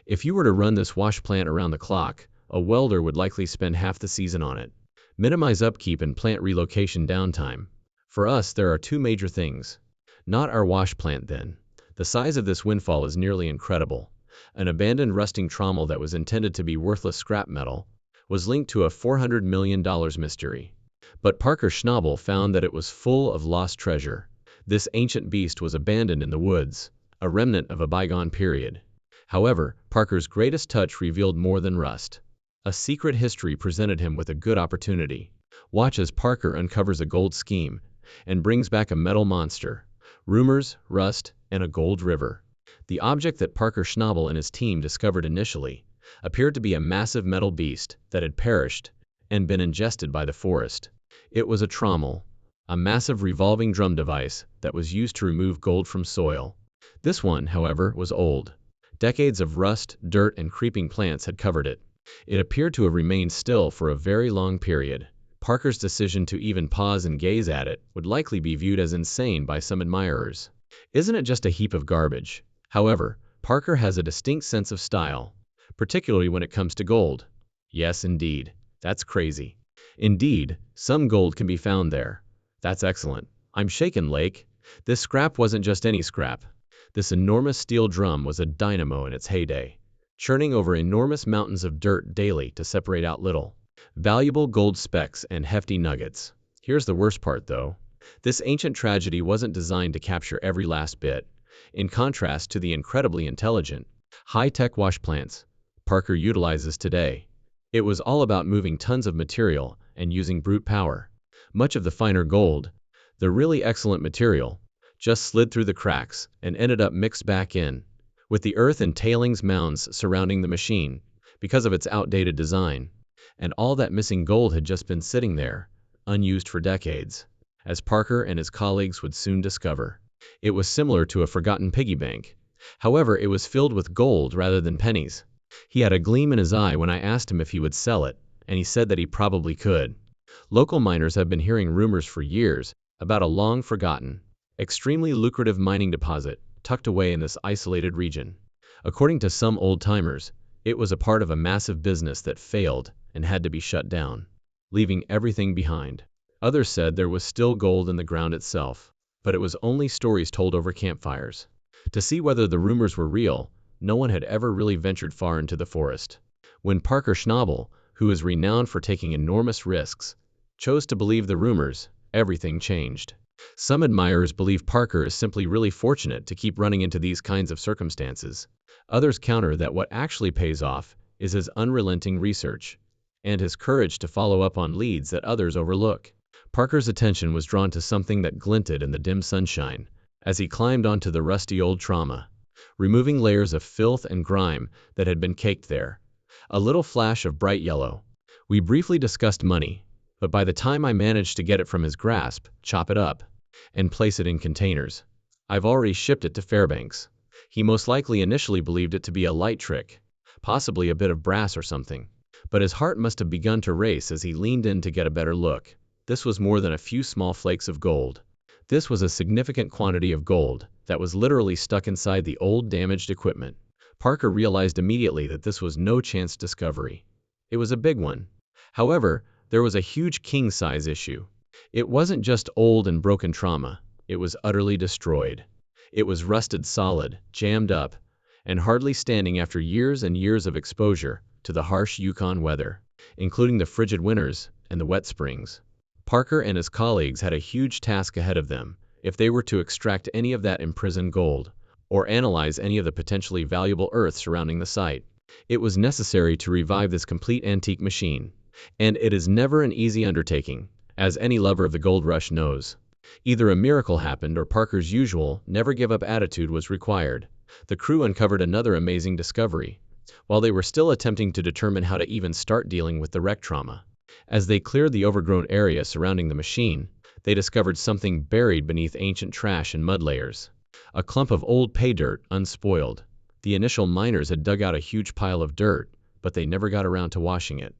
If you were to run this wash plant around the clock, a welder would likely spend half the season on it. Minimize upkeep and plant relocation downtime. For us, there are two major things. Not our wash plant then. The size of this windfall is nearly incredible. An abandoned rusting trommel that was intended to be worthless scrap metal was linked to a $400 million mystery. But Parker Schnabel found that it was full of lost treasure. This ancient beast was abandoned in the woods, a remnant of a bygone period. However, Parker's greatest touch revealed more than rust. A secret history presented him with a good opportunity. Watch as Parker uncovers a gold scheme and brings back a metal monster, rumors, rust, and a gold river. The object that Parker Schnabel and his team discovered initially appeared to be a massive metal beast that had perished and been ingested by the forest. It was a trommel, a massive revolving drum device that was used to remove gold from soil. This one, however, was old. Decades of rust, dirt, and creeping plants had covered it. It appeared to have remained still for a very long period. Parker's decision to even pause and gaze at it would likely be viewed as insane by some admirers. Isn't it just a heap of garbage? However, Parker has a distinct sense of style, particularly when it comes to gold. Yes, indeed. That's crazy. Indeed, some gold can be found there. That's excellent. I'm shaken, Lake. This scrap wasn't just any scrap. This enormous steel drum was a dynamo in its heyday, churning over enormous mountains of dirt daily to separate out little, valuable gold specks and hefty nuggets. Here's the worst part, though. This ancient tragedy wasn't designed to capture every last bit. In contrast to the incredibly intelligent, high-tech wash plants Parker utilizes today, it was all about moving tons of material and using brute power. Much of the finer gold, the really excellent material, just slid through the cracks and ended up mixed back in with the earth and tailings mounds surrounding the machine because of its outdated design. And all that missing gold had just been sitting there, unused for decades. As Parker and his colleagues would soon discover, it was similar to a forgotten piggy bank. However, it was filled with gold rather than pennies. He had a gleam in his eye when I asked him if he would sell it, and he said that he probably could. Local miners have been hearing rumors for years about a long-forgotten, extremely lucrative mining deposit tucked away in this isolated region. According to some old-timers, it was a part of a massive business that failed and had to be shut down, leaving everything behind. Others said there was still gold in the ground itself, but it was only stories told over campfires. To see whether the rumors were real, no one had ever really ventured far into the forest. When Parker Schnabel, who is renowned for taking enormous risks, chose to believe the rumors, everything changed. Some admirers believe Parker is simply really fortunate to keep running into these kinds of circumstances. Others counter that what actually pays off is his unrelenting research and his courage to follow up on leads that others overlook. Parker's attention was drawn to something that glinted in the dim sunshine as he climbed onto the rusty old trommel, removing layers of filth and grime that had been caked there. A little flash of bright yellow. We briefly discussed money, but by the time I managed to get it from his grasp, chop it up, and place it in containers, I've already shipped it to Fairbanks. He most likely initially believed it to be a light trick, possibly a bit of brass or something, but his heart must have begun to race as he leaned in to get a better look. This was more than a few small flakes of gold. This was a significant quantity of gold that was literally stuck inside the old damaged equipment. Parker realized immediately that this was no chance discovery. It was a big one. However, there was a huge king-size issue. It wasn't just old and broken trauma, it was utterly destroyed. It was rusted solid, jammed up, and hardly standing after years and years of exposure to the harsh Yukon weather, including the frigid winters and the wet springs. Parker and his colleagues had a huge task ahead of them if they were to extract any of that imprisoned gold, or analyze any of the potentially valuable earth surrounding the site. It was necessary to revive this complete antique machine, and it is never an easy undertaking, as any lover of the gold rush knows. Either a miracle happened or Parker's usual never-give-up attitude was required. The crew uncovered another amazing discovery, while they were still attempting to determine how to even start dealing with the wreck trauma. As they cleared the overgrown area surrounding the machine, they discovered something buried beneath ancient trash and mud layers. A clump of old pay dirt, unspoiled. The initial miners had dug out a huge pile of dirt, but they never got around to washing it.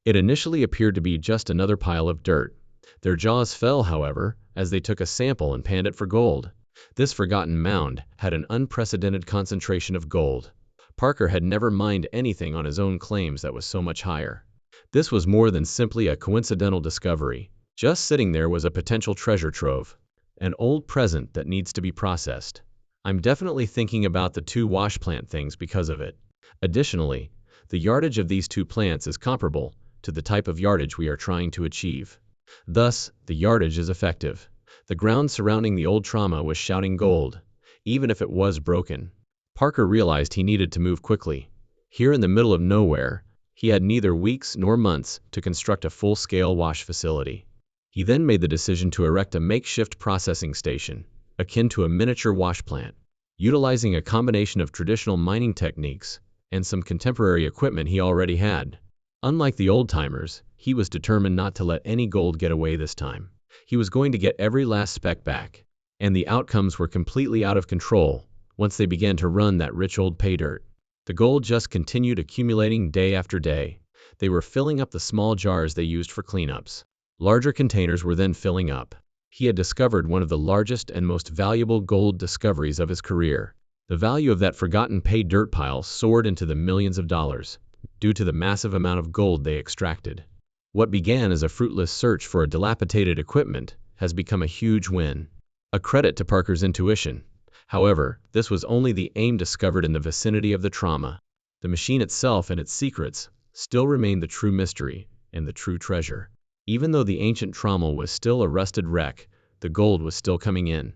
It initially appeared to be just another pile of dirt. Their jaws fell, however, as they took a sample and panned it for gold. This forgotten mound had an unprecedented concentration of gold. Parker had never mined anything on his own claims that was so much higher. This was more than simply a coincidental discovery. Just sitting there was a potential treasure trove, an old present that needs to be processed. I'm definitely thinking about the two wash plant things because of it. Additionally, the yardage of these two plants is comparable to the type of yardage we are trying to achieve. Thus, the yardage is effective. The ground surrounding the old trauma was shouting gold, even if it was broken. Parker realized he needed to move quickly. Here in the middle of nowhere, he had neither weeks nor months to construct a full-scale wash facility. He then made the decision to erect a makeshift processing station, akin to a miniature wash plant. Utilizing a combination of traditional mining techniques and some contemporary equipment he already had. Unlike the old-timers, he was determined not to let any gold get away this time. He was going to get every last speck back, and the outcomes were completely out of control once they began to run that rich old pay dirt. The gold just continued accumulating day after day. They were filling up the small jars they used for cleanups. Larger containers were then filling up. He had discovered one of the largest and most valuable gold discoveries of his career. The value of that forgotten pay dirt pile soared into the millions of dollars, due to the massive amount of gold they extracted. What began as a fruitless search for a dilapidated equipment has become a huge win. A credit to Parker's intuition. However, this was only the aim discovered in the vicinity of the trauma. The machine itself and its secrets still remained the true mystery and the true treasure. Even though the ancient Trommel was still a rusted wreck, the gold was still coming in.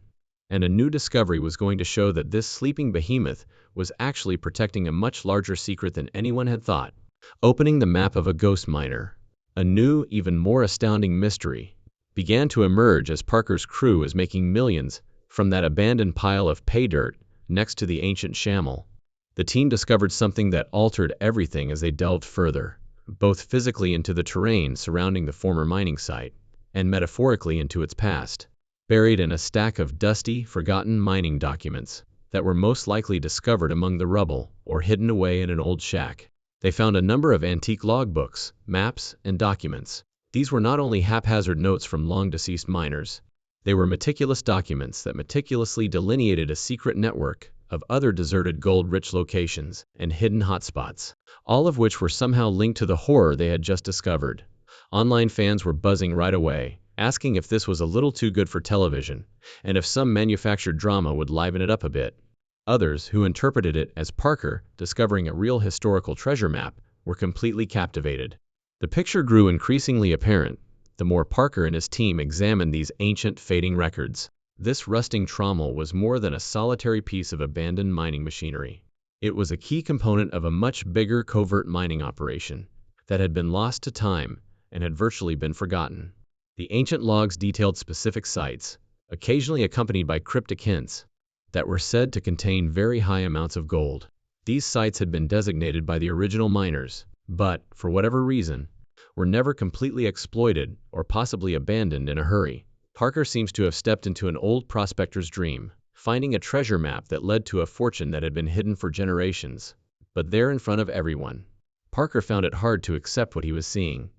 And a new discovery was going to show that this sleeping behemoth was actually protecting a much larger secret than anyone had thought. Opening the map of a ghost miner. A new, even more astounding mystery began to emerge as Parker's crew was making millions from that abandoned pile of pay dirt next to the ancient Schnabel. The team discovered something that altered everything as they delved further, both physically into the terrain surrounding the former mining site, and metaphorically into its past. Buried in a stack of dusty, forgotten mining documents that were most likely discovered among the rubble or hidden away in an old shack, they found a number of antique logbooks, maps, and documents. These were not only haphazard notes from long-deceased miners. They were meticulous documents that meticulously delineated a secret network of other deserted gold-rich locations and hidden hotspots, all of which were somehow linked to the horror they had just discovered. Online fans were buzzing right away, asking if this was a little too good for television, and if some manufactured drama would liven it up a bit. Others, who interpreted it as Parker discovering a real historical treasure map, were completely captivated. The picture grew increasingly apparent the more Parker and his team examined these ancient, fading records. This rusting trommel was more than a solitary piece of abandoned mining machinery. It was a key component of a much bigger covert mining operation that had been lost to time and had virtually been forgotten. The ancient logs detailed specific sites, occasionally accompanied by cryptic hints, that were said to contain very high amounts of gold. These sites had been designated by the original miners, but, for whatever reason, were never completely exploited or possibly abandoned in a hurry. Parker seems to have stepped into an old prospector's dream, finding a treasure map that led to a fortune that had been hidden for generations. But there in front of everyone, Parker found it hard to accept what he was seeing.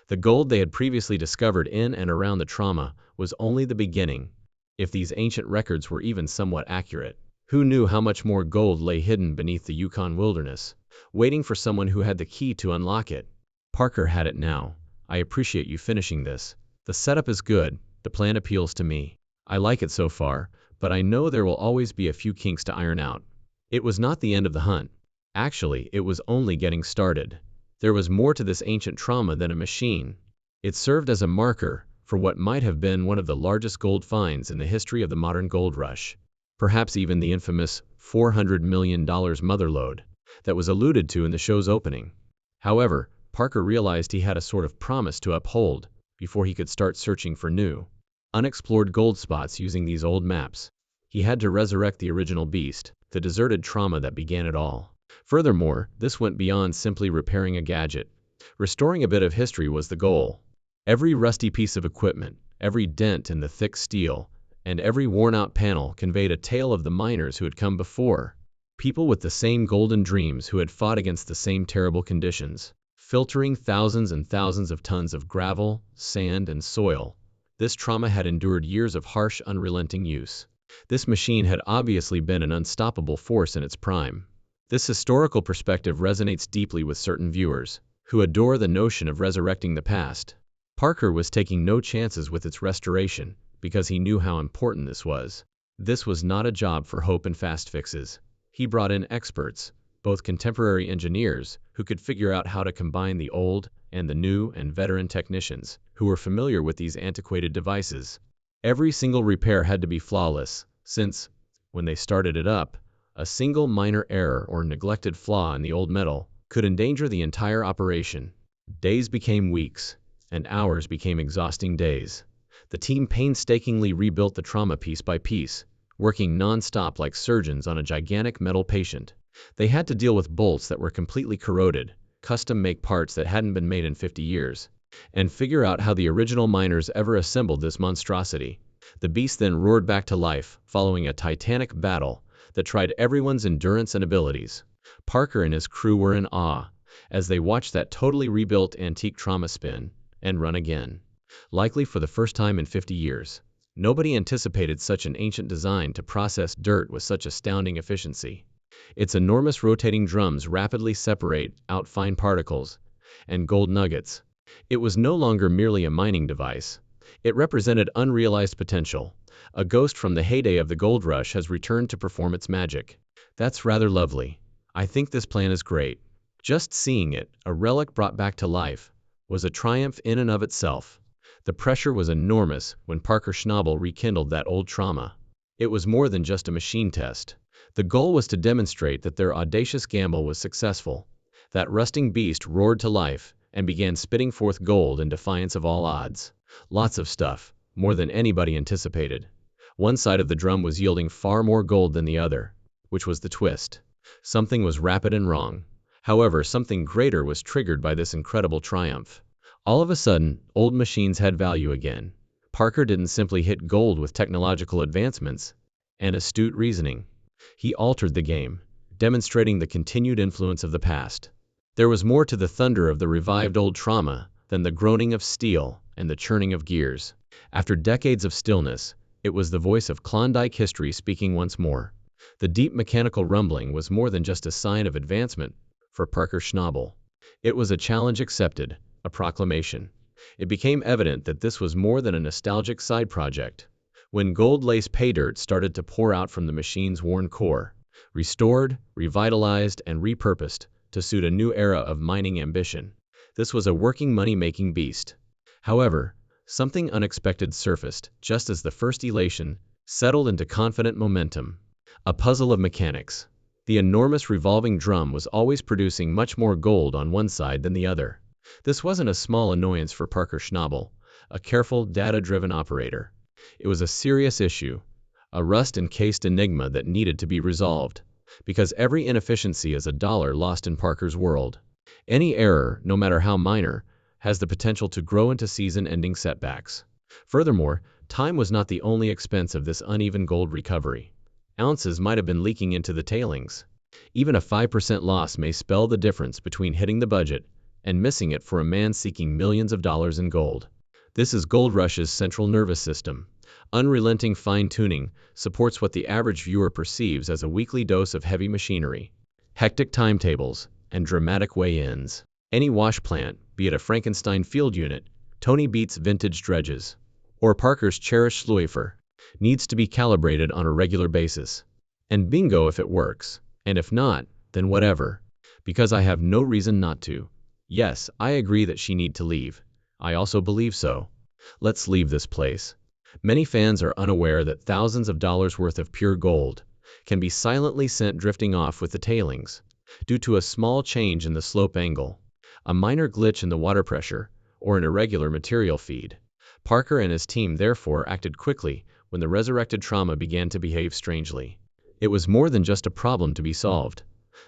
The gold they had previously discovered in and around the trauma was only the beginning. If these ancient records were even somewhat accurate, who knew how much more gold lay hidden beneath the Yukon wilderness, waiting for someone who had the key to unlock it? Parker had it now. I appreciate you finishing this. The setup is good, the plan appeals to me. I like it so far, but I know there will always be a few kinks to iron out. It was not the end of the hunt. Actually, it was only getting started. There was more to this ancient trauma than a machine. It served as a marker for what might have been one of the largest gold finds in the history of the modern gold rush. Perhaps even the infamous $400 million motherlode that was alluded to in the show's opening. However, Parker realized he had a sort of promise to uphold before he could start searching for new, unexplored gold spots using these old maps. He had to resurrect the original beast, the deserted trauma that began it all. Furthermore, this went beyond simply repairing a gadget. Restoring a bit of history was the goal. Every rusty piece of equipment, every dent in the thick steel, and every worn-out panel conveyed a tale of the miners who had come before. People with the same golden dreams who had fought against the same terrible conditions, filtering thousands and thousands of tons of gravel, sand, and soil. This trauma had endured years of harsh, unrelenting use. This machine had obviously been an unstoppable force in its prime. This historical perspective resonates deeply with certain viewers who adore the notion of resurrecting the past. Parker was taking no chances with its restoration because he knew how important this was. This was not a job for hope and fast fixes. He brought in experts, both contemporary engineers who could figure out how to combine the old and the new, and veteran technicians who were familiar with these antiquated devices. Every single repair had to be flawless, since, when they started it up, a single minor error or neglected flaw in the old metal could endanger the entire operation. Days became weeks, and hours became exhausting days. The team painstakingly rebuilt the trauma piece by piece, working non-stop like surgeons on a gigantic metal patient. They had to deal with bolts that were completely corroded, custom-make parts that hadn't been made in 50 years, and figure out how the original miners ever assembled this monstrosity. The beast then roared back to life, following a titanic battle that tried everyone's endurance and abilities. Parker and his crew were in awe as they watched that totally rebuilt antique trauma spin and run again, likely for the first time in 50 years. Nobody anticipated such an ancient design to process dirt with such astounding efficiency. Its enormous rotating drums rapidly separate out fine particles and gold nuggets. It was no longer merely a mining device. It represented unrealized potential. A ghost from the heyday of the gold rush has returned to perform its magic. That's rather lovely. I think this plan is great. Just seeing it, a relic brought back to life, was a triumph in and of itself. The pressure was enormous when Parker Schnabel rekindled that old trauma. It was more than just a machine test. The goal was to demonstrate that their audacious gamble was successful. That rusting beast roared to life and began spitting forth gold in defiance of all odds. Lots of stuff, more than anybody anticipated. One side of the drum was yielding far more gold than the other, which was the twist. Something was rapid and wrong. However, something greater was triggered by this incredible triumph. All of a sudden, old machines had value again. Parker didn't simply hit gold with technological advancements and astute reasoning. He altered the game, demonstrating the continued influence of the past. There was more to the thunder of the revived old trauma than the groaning of steel and the churning of gears. After decades of stillness, it was the voice of Klondike history speaking once more. The deep mechanical rumbling was more than just a sign of advancement for Parker Schnabel. It was a challenge accepted, a proclamation. It became evident that this was more than a nostalgic side project. When gold-lace pay dirt started to pour out from the machine's worn core, restored, revitalized, and repurposed to suit a new era of mining ambition, this was a working money-making beast. However, something unexpected surfaced just as the first elation settled into confident momentum. A puzzle of mechanics. The enormous revolving drum was always producing much more gold on one side than the other. This wasn't a small annoyance for Parker Schnabel, a careful, data-driven operator. It was a serious issue, a rust-encased enigma that needed to be resolved, because every inefficiency is a dollar lost in Parker's world. Any error, no matter how minor, has the potential to grow into season-ending setbacks. Furthermore, time was not the only expense of this uneven gold recovery. Ounces might have been leaking into the tailings. Even a 5% loss may spell the difference between hitting the budget and missing it for a man seeking millions of dollars in gold. This is Gold Rush's central nervous system. Unrelenting fine-tuning supports what the average viewer perceives as a weekly dose of heavy machinery, hectic timetables, and dramatic weigh-ins. Any wash plant, be it a Frankenstein field unit, Tony Beat's vintage dredges, or Parker's cherished Sluyfer, needs to be calibrated on a regular basis. And bingo if it works, and if not, then whatever, because I have no reason not to. Yes, I agree that she need to leave. I also believe so. Let's leave this place. Many fans are unaware that thousands of dollars worth of pure gold can be silently sent drifting off with the tailings due to a small change in the slope angle, a minor glitch in the water pressure, or an irregular material feed. Parker and his team therefore acted quickly when the resurrected trauma began to behave strangely. It was more than just a problem to be solved.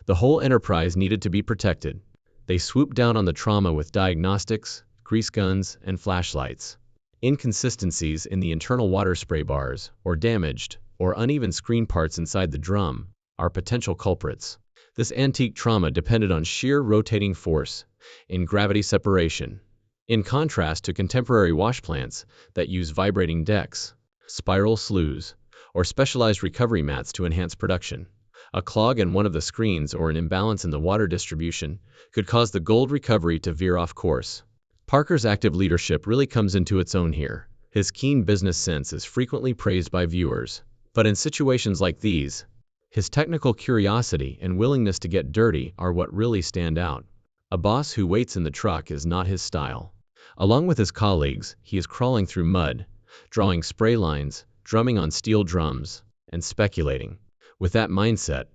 The whole enterprise needed to be protected. They swooped down on the trauma with diagnostics, grease guns, and flashlights. Inconsistencies in the internal water spray bars, or damaged or uneven screen parts inside the drum, are potential culprits. This antique trauma depended on sheer rotating force in gravity separation, in contrast to contemporary wash plants that use vibrating decks, spiral sloughs, or specialized recovery mats to enhance production. A clog in one of the screens or an imbalance in the water distribution could cause the gold recovery to veer off course. Parker's active leadership really comes into its own here. His keen business sense is frequently praised by viewers. But in situations like these, his technical curiosity and willingness to get dirty are what really stand out. A boss who waits in the truck is not his style. Along with his colleagues, he is crawling through mud, drawing spray lines, drumming on steel drums, and speculating. With that mindset,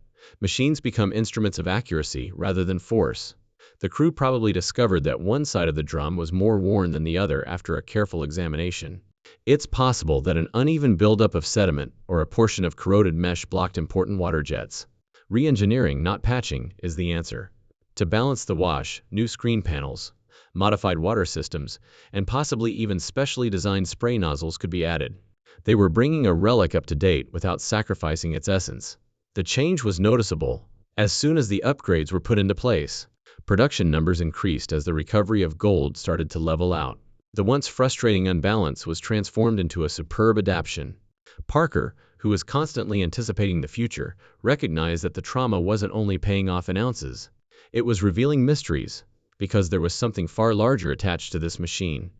machines become instruments of accuracy rather than force. The crew probably discovered that one side of the drum was more worn than the other after a careful examination. It's possible that an uneven buildup of sediment or a portion of corroded mesh blocked important water jets. Re-engineering, not patching, is the answer. To balance the wash, new screen panels, modified water systems, and possibly even specially designed spray nozzles could be added. They were bringing a relic up to date without sacrificing its essence. The change was noticeable as soon as the upgrades were put into place. Production numbers increased as the recovery of gold started to level out. The once frustrating unbalance was transformed into a superb adaptation. Parker, who was constantly anticipating the future, recognized that the trauma wasn't only paying off in ounces. It was revealing mysteries, because there was something far larger attached to this machine.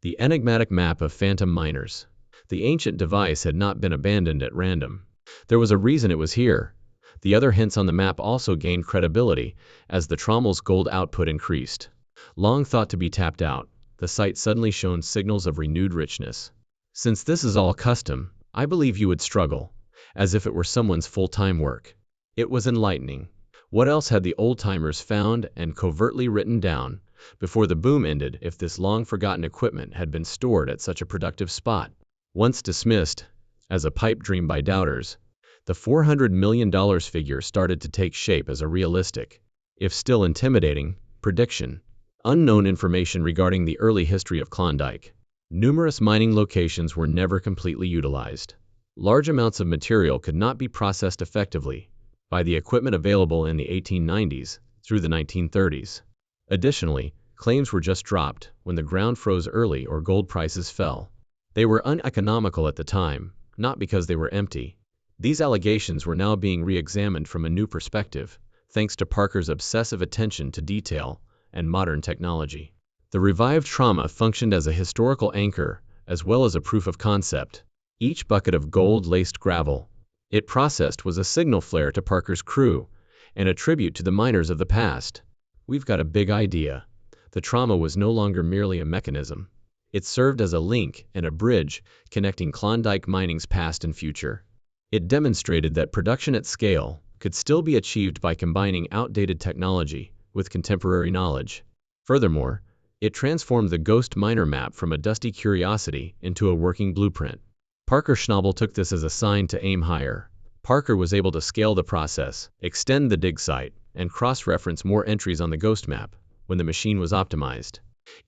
The enigmatic map of phantom miners. The ancient device had not been abandoned at random. There was a reason it was here. The other hints on the map also gained credibility as the Trommel's gold output increased. Long thought to be tapped out, the site suddenly shone signals of renewed richness. Since this is all custom, I believe you would struggle, as if it were someone's full-time work. It was enlightening. What else had the old-timers found and covertly written down before the boom ended if this long-forgotten equipment had been stored at such a productive spot? Once dismissed as a pipe dream by doubters, the $400 million figure started to take shape as a realistic, if still intimidating, prediction. Unknown information regarding the early history of Klondike. Numerous mining locations were never completely utilized. Large amounts of material could not be processed effectively by the equipment available in the 1890s through the 1930s. Additionally, claims were just dropped when the ground froze early or gold prices fell. They were uneconomical at the time, not because they were empty. These allegations were now being re-examined from a new perspective, thanks to Parker's obsessive attention to detail and modern technology. The revived trauma functioned as a historical anchor, as well as a proof of concept. Each bucket of gold-laced gravel it processed was a signal flare to Parker's crew, and a tribute to the miners of the past. We've got a big idea. The trauma was no longer merely a mechanism. It served as a link and a bridge connecting Klondike mining's past and future. It demonstrated that production at scale could still be achieved by combining outdated technology with contemporary knowledge. Furthermore, it transformed the ghost miner map from a dusty curiosity into a working blueprint. Parker Schnabel took this as a sign to aim higher. Parker was able to scale the process, extend the dig site, and cross-reference more entries on the ghost map when the machine was optimized.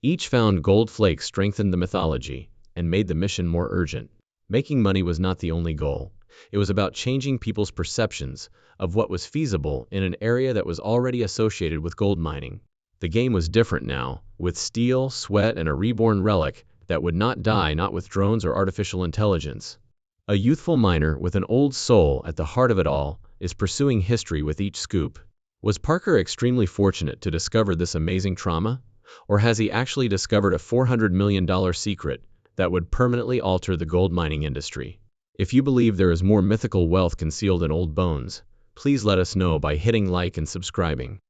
Each found gold flake strengthened the mythology and made the mission more urgent. Making money was not the only goal. It was about changing people's perceptions of what was feasible in an area that was already associated with gold mining. The game was different now, with steel, sweat, and a reborn relic that would not die, not with drones or artificial intelligence. A youthful miner with an old soul at the heart of it all is pursuing history with each scoop. Was Parker extremely fortunate to discover this amazing trauma? Or has he actually discovered a $400 million secret that would permanently alter the gold mining industry? If you believe there is more mythical wealth concealed in old bones, please let us know by hitting like and subscribing.